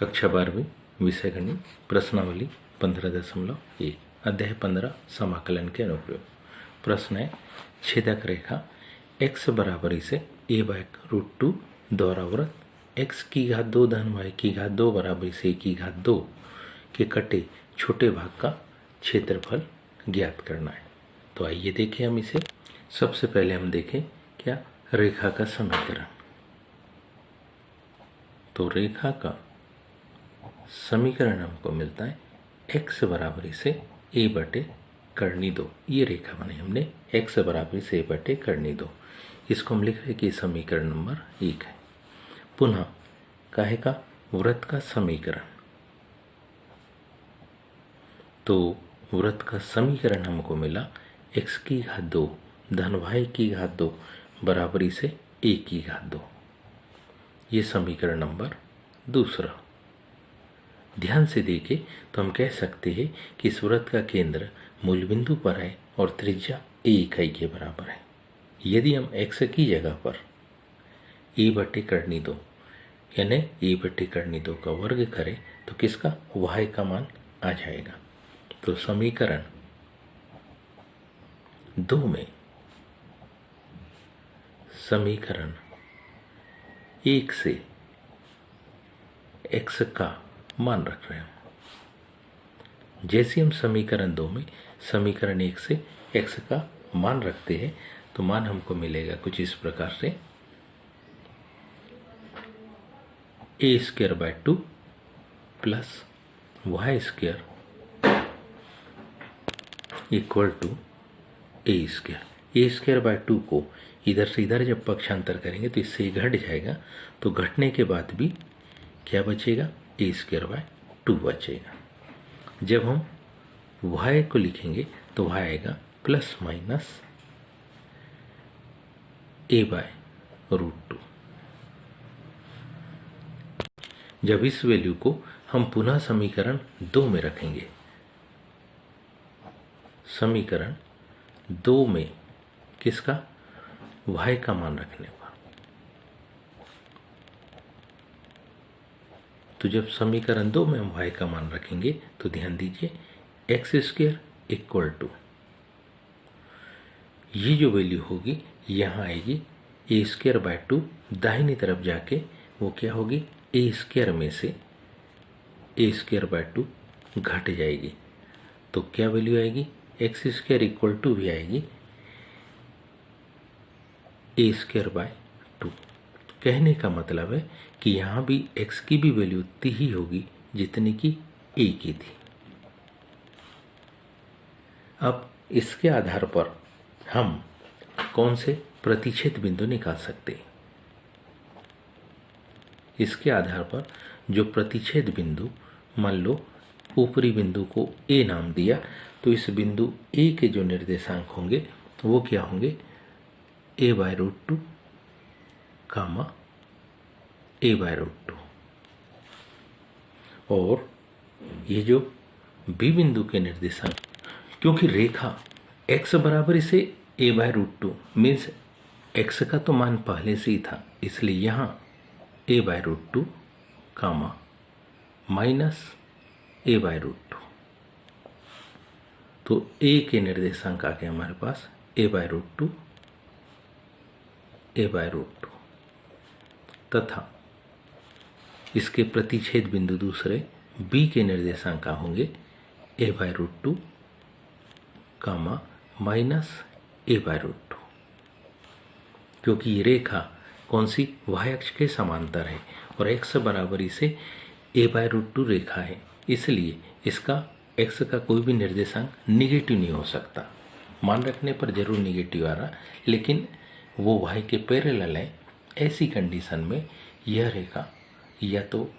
कक्षा 12वीं विषय गणित प्रश्नावली 15.1 अध्याय 15 समाकलन के अनुप्रयोग। प्रश्न है छेदक रेखा x बराबर इसे a/√2 द्वारा वृत्त x की घात 2 धन y की घात 2 बराबर इसे a की घात 2 के कटे छोटे भाग का क्षेत्रफल ज्ञात करना है। तो आइए देखें हम इसे। सबसे पहले हम देखें क्या रेखा का समीकरण। तो रेखा का समीकरण हमको मिलता है x बराबर इसे a बटे करनी 2। ये रेखा बनी हमने x बराबर इसे a बटे करनी 2। इसको हम लिख रहे हैं कि समीकरण नंबर 1 है। पुनः काहे का वृत्त का समीकरण। तो वृत्त का समीकरण हमको मिला x की घात 2 धन y की घात 2 बराबर इसे a की घात 2। ये समीकरण नंबर दूसरा। ध्यान से देखें तो हम कह सकते हैं कि इस वृत्त का केंद्र मूल बिंदु पर है और त्रिज्या a इकाई के बराबर है। यदि हम x की जगह पर a बटे करनी 2 यानी a बटे करनी 2 का वर्ग करें तो किसका y का मान आ जाएगा। तो समीकरण 2 में समीकरण 1 से x का मान रख रहे हैं। जैसे हम समीकरण 2 में समीकरण 1 से x का मान रखते हैं तो मान हमको मिलेगा कुछ इस प्रकार से a² 2 plus y² equal to a² 2 को इधर से इधर जब पक्षांतर करेंगे तो इससे घट जाएगा। तो घटने के बाद भी क्या बचेगा a² 2 बचेगा। जब हम y को लिखेंगे तो y आएगा प्लस माइनस a/√2। जब इस वैल्यू को हम पुनः समीकरण 2 में रखेंगे, समीकरण 2 में किसका y का मान रखने पर, तो जब समीकरण 2 में हम y का मान रखेंगे तो ध्यान दीजिए x² इक्वल टू ये जो वैल्यू होगी यहाँ आएगी a² 2 दाहिनी तरफ जाके वो क्या होगी a² में से a² 2 घट जाएगी। तो क्या वैल्यू आएगी x² इक्वल टू भी आएगी a² 2। कहने का मतलब है कि यहाँ भी x की भी वैल्यू उतनी ही होगी जितनी कि a की थी। अब इसके आधार पर हम कौन से प्रतिच्छेद बिंदु निकाल सकते हैं। इसके आधार पर जो प्रतिच्छेद बिंदु, मान लो ऊपरी बिंदु को a नाम दिया, तो इस बिंदु a के जो निर्देशांक होंगे वो क्या होंगे a/√2 कामा a/√2। और ये जो b बिंदु के निर्देशांक, क्योंकि रेखा x बराबर इसे a/√2 मीन्स x का तो मान पहले से ही था, इसलिए यहाँ a/√2 कामा माइनस a/√2। तो a के निर्देशांक आ गए हमारे पास a/√2 तथा इसके प्रतिच्छेद बिंदु दूसरे b के निर्देशांक होंगे a/√2 कामा माइनस a/√2। क्योंकि ये रेखा कौन सी y अक्ष के समांतर है और x बराबर इसे a/√2 रेखा है, इसलिए इसका x का कोई भी निर्देशांक निगेटिव नहीं हो सकता। मान रखने पर जरूर निगेटिव आ रहा, लेकिन वो y के पैरेलल है। ऐसी कंडीशन में यह रेखा या तो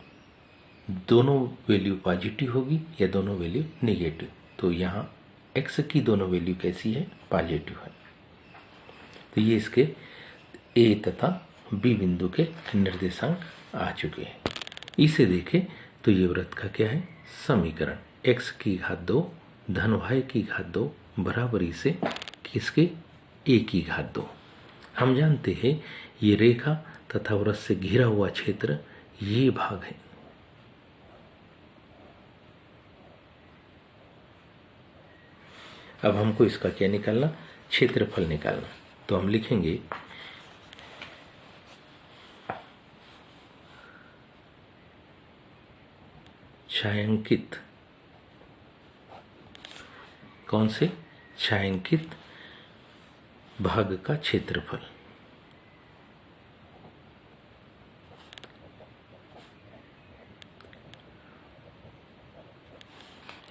दोनों वैल्यू पॉजिटिव होगी या दोनों वैल्यू निगेटिव। तो यहाँ x की दोनों वैल्यू कैसी है पॉजिटिव है। तो ये इसके a तथा b बिंदु के निर्देशांक आ चुके हैं। इसे देखें तो ये वृत्त का क्या है समीकरण x की घात 2 धन y की घात 2 बराबर इसे किसके a की घात 2। हम जानते हैं ये रेखा तथा वृत्त से घिरा हुआ क्षेत्र ये भाग है। अब हमको इसका क्या निकालना, क्षेत्रफल निकालना। तो हम लिखेंगे छायांकित, कौन से, छायांकित भाग का क्षेत्रफल।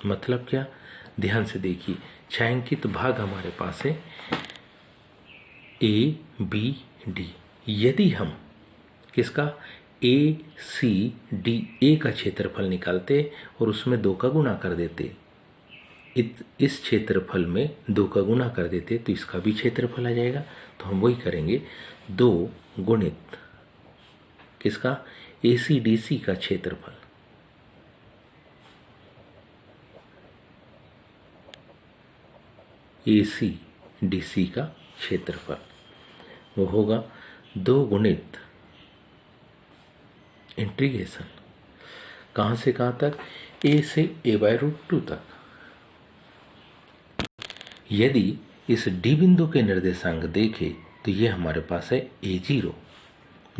मतलब क्या, ध्यान से देखिए, छायांकित भाग हमारे पास है ए बी डी। यदि हम किसका, ए सी डी, ए का क्षेत्रफल निकालते और उसमें 2 का गुणा कर देते, इस क्षेत्रफल में 2 का गुणा कर देते तो इसका भी क्षेत्रफल आ जाएगा। तो हम वही करेंगे, 2 गुणित किसका, ए सी डी सी का क्षेत्रफल, ए सी डी सी का क्षेत्रफल वो होगा 2 गुणित इंटीग्रेशन कहाँ से कहाँ तक, ए से a/√2 तक। यदि इस डी बिंदु के निर्देशांक देखें तो ये हमारे पास है a0,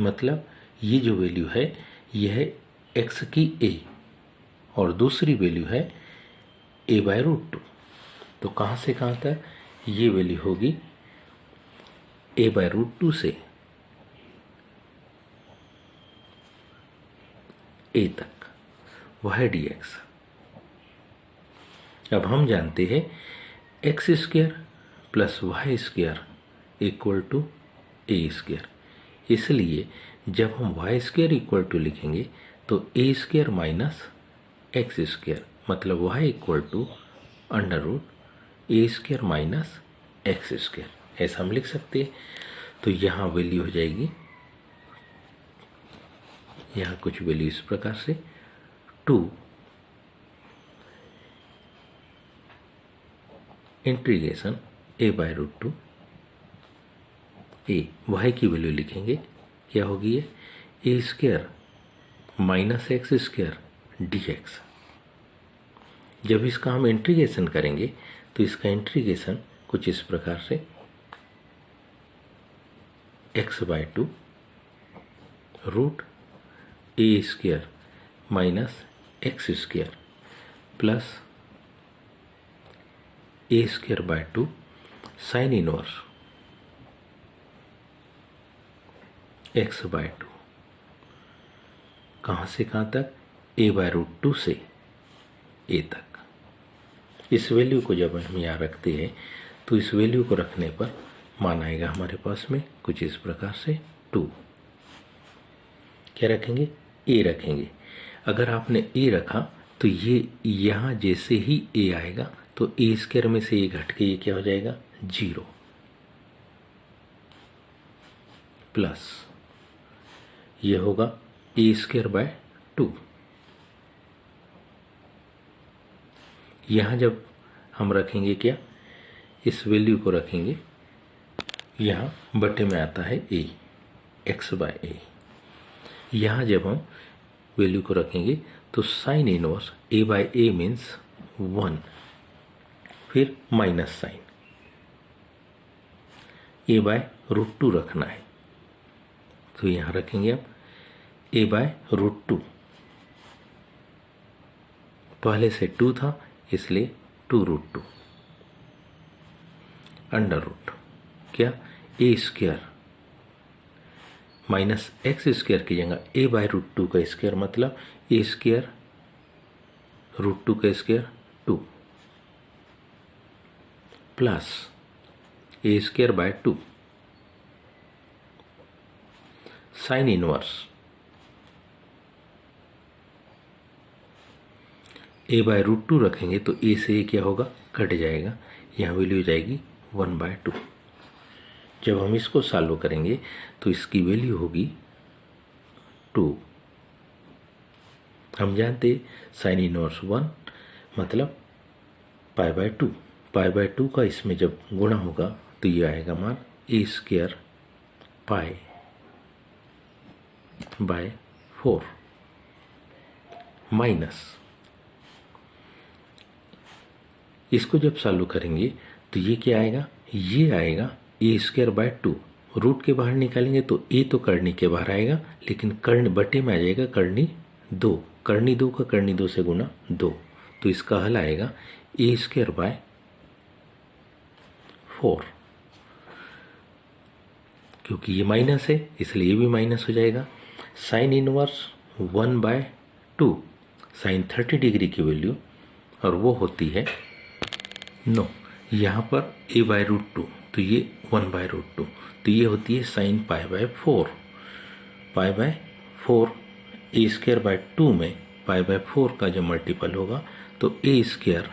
मतलब ये जो वैल्यू है यह है x की a और दूसरी वैल्यू है a/√2। तो कहाँ से कहाँ तक, ये वैल्यू होगी a/√2 से a तक, वह है dx। अब हम जानते हैं x² plus y² equal to a²। इसलिए जब हम y² इक्वल टू लिखेंगे तो a² माइनस x², मतलब y equal to √a² minus x², ऐसा हम लिख सकते हैं। तो यहाँ वैल्यू हो जाएगी, यहाँ कुछ वैल्यू इस प्रकार से 2 इंटीग्रेशन a/√2 a, y की वैल्यू लिखेंगे, क्या होगी ये, a² माइनस x² dx। जब इसका हम इंटीग्रेशन करेंगे तो इसका इंटीग्रेशन कुछ इस प्रकार से x/2 √a² minus x² plus a²/2 sine inverse x/2, कहाँ से कहाँ तक, a/√2 से a तक। इस वैल्यू को जब हम यहाँ रखते हैं तो इस वैल्यू को रखने पर मान आएगा हमारे पास में कुछ इस प्रकार से 2। क्या रखेंगे, a रखेंगे। अगर आपने a रखा तो ये यहाँ जैसे ही a आएगा तो a² में से a घट के ये क्या हो जाएगा, 0 प्लस ये होगा a²/2। यहाँ जब हम रखेंगे क्या, इस वैल्यू को रखेंगे, यहाँ बटे में आता है a, x/a। यहाँ जब हम वैल्यू को रखेंगे तो साइन इनवर्स a/a मीन्स 1, फिर माइनस साइन a/√2 रखना है। तो यहाँ रखेंगे आप a/√2, पहले से 2 था इसलिए 2√2 अंडर रूट क्या, a² माइनस x² की जगह a/√2 का स्क्वायर, मतलब a² √2 का square 2 plus a²/2 sine inverse a/√2 रखेंगे तो a से क्या होगा, कट जाएगा, यहाँ वैल्यू हो जाएगी 1/2। जब हम इसको सॉल्व करेंगे तो इसकी वैल्यू होगी 2। हम जानते साइन इनवर्स 1 मतलब π/2, π/2 का इसमें जब गुणा होगा तो ये आएगा मान a² π/4 माइनस इसको जब सॉल्व करेंगे तो ये क्या आएगा, ये आएगा ए स्क्वायर बाय 2। रूट के बाहर निकालेंगे तो ए तो करनी के बाहर आएगा, लेकिन कर्ण बटे में आ जाएगा करनी 2। करनी 2 का करनी 2 से गुना 2, तो इसका हल आएगा ए स्क्वायर बाय 4। क्योंकि ये माइनस है इसलिए ये भी माइनस हो जाएगा। साइन इनवर्स 1/2, साइन 30 डिग्री की वैल्यू, और वो होती है 9। यहाँ पर a/√2, तो ये 1/√2, तो ये होती है साइन π/4। π/4 ए स्क्वायर बाय 2 में π/4 का जो मल्टीपल होगा तो ए स्क्वायर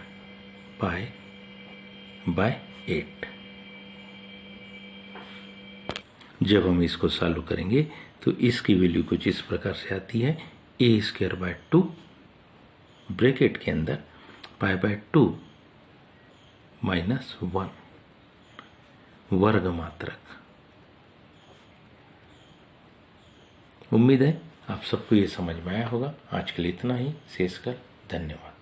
π/8। जब हम इसको सॉल्व करेंगे तो इसकी वैल्यू कुछ इस प्रकार से आती है ए स्क्वायर बाय 2 ब्रैकेट के अंदर π/2 -1 वर्ग मात्रक। उम्मीद है आप सबको ये समझ में आया होगा। आज के लिए इतना ही। शेष कर धन्यवाद।